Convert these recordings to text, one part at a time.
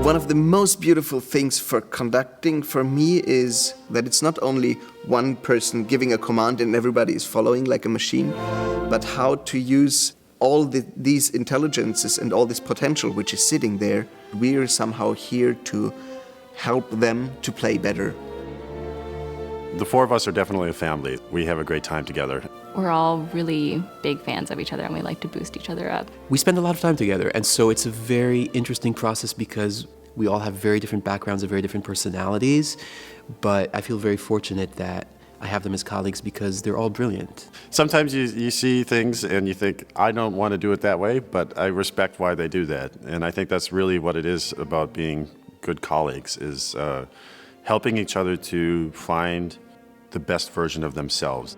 One of the most beautiful things for conducting for me is that it's not only one person giving a command and everybody is following like a machine, but how to use all these intelligences and all this potential which is sitting there. We're somehow here to help them to play better. The four of us are definitely a family. We have a great time together. We're all really big fans of each other and we like to boost each other up. We spend a lot of time together, and so it's a very interesting process because we all have very different backgrounds and very different personalities, but I feel very fortunate that I have them as colleagues because they're all brilliant. Sometimes you see things and you think, I don't want to do it that way, but I respect why they do that. And I think that's really what it is about being good colleagues, is helping each other to find the best version of themselves.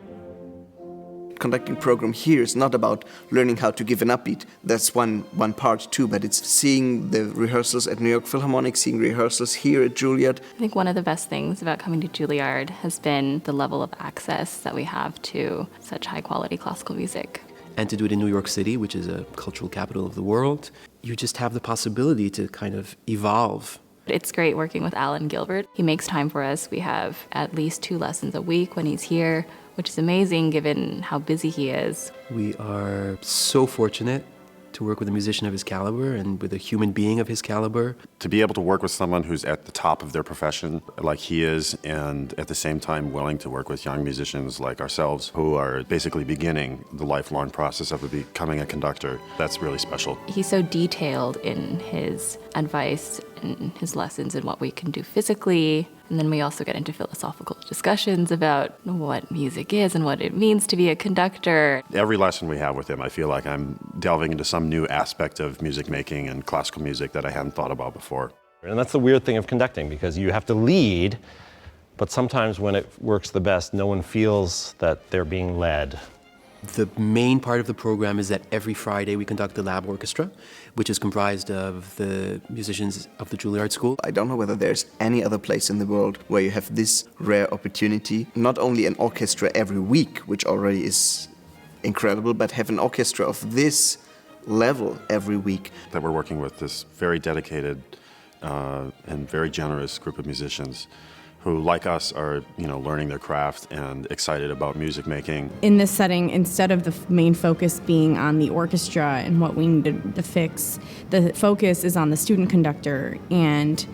Conducting program here is not about learning how to give an upbeat. That's one part too, but it's seeing the rehearsals at New York Philharmonic, seeing rehearsals here at Juilliard. I think one of the best things about coming to Juilliard has been the level of access that we have to such high quality classical music. And to do it in New York City, which is a cultural capital of the world, you just have the possibility to kind of evolve. It's great working with Alan Gilbert. He makes time for us. We have at least 2 lessons a week when he's here, which is amazing given how busy he is. We are so fortunate to work with a musician of his caliber and with a human being of his caliber. To be able to work with someone who's at the top of their profession like he is, and at the same time willing to work with young musicians like ourselves who are basically beginning the lifelong process of becoming a conductor, that's really special. He's so detailed in his advice and his lessons and what we can do physically. And then we also get into philosophical discussions about what music is and what it means to be a conductor. Every lesson we have with him, I feel like I'm delving into some new aspect of music making and classical music that I hadn't thought about before. And that's the weird thing of conducting, because you have to lead, but sometimes when it works the best, no one feels that they're being led. The main part of the program is that every Friday we conduct the lab orchestra, which is comprised of the musicians of the Juilliard School. I don't know whether there's any other place in the world where you have this rare opportunity. Not only an orchestra every week, which already is incredible, but have an orchestra of this level every week. That we're working with this very dedicated and very generous group of musicians who, like us, are learning their craft and excited about music making. In this setting, instead of the main focus being on the orchestra and what we need to fix, the focus is on the student conductor and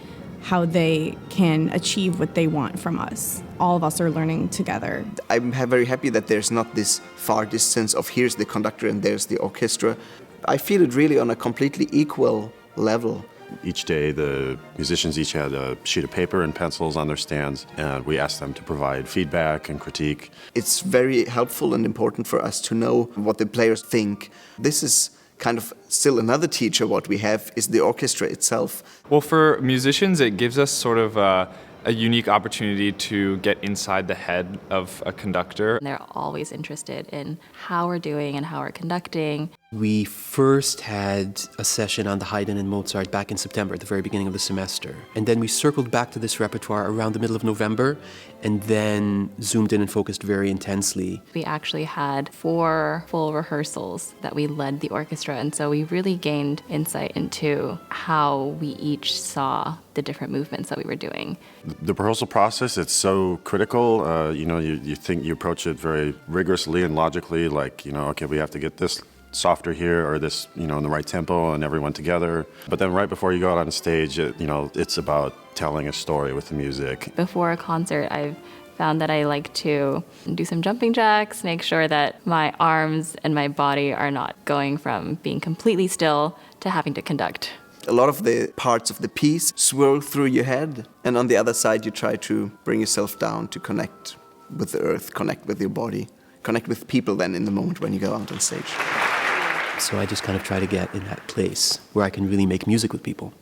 how they can achieve what they want from us. All of us are learning together. I'm very happy that there's not this far distance of here's the conductor and there's the orchestra. I feel it really on a completely equal level. Each day, the musicians each had a sheet of paper and pencils on their stands, and we asked them to provide feedback and critique. It's very helpful and important for us to know what the players think. This is kind of still another teacher. What we have is the orchestra itself. Well, for musicians, it gives us sort of a unique opportunity to get inside the head of a conductor. They're always interested in how we're doing and how we're conducting. We first had a session on the Haydn and Mozart back in September, at the very beginning of the semester. And then we circled back to this repertoire around the middle of November, and then zoomed in and focused very intensely. We actually had 4 full rehearsals that we led the orchestra, and so we really gained insight into how we each saw the different movements that we were doing. The rehearsal process, it's so critical. You think you approach it very rigorously and logically, like, okay, we have to get this softer here or this, in the right tempo and everyone together. But then right before you go out on stage, it's about telling a story with the music. Before a concert, I've found that I like to do some jumping jacks, make sure that my arms and my body are not going from being completely still to having to conduct. A lot of the parts of the piece swirl through your head, and on the other side you try to bring yourself down to connect with the earth, connect with your body, connect with people then in the moment when you go out on stage. So I just kind of try to get in that place where I can really make music with people.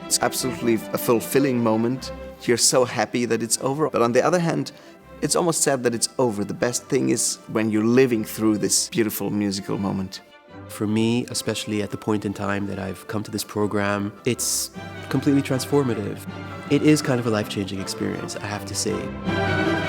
It's absolutely a fulfilling moment. You're so happy that it's over. But on the other hand, it's almost sad that it's over. The best thing is when you're living through this beautiful musical moment. For me, especially at the point in time that I've come to this program, it's completely transformative. It is kind of a life-changing experience, I have to say.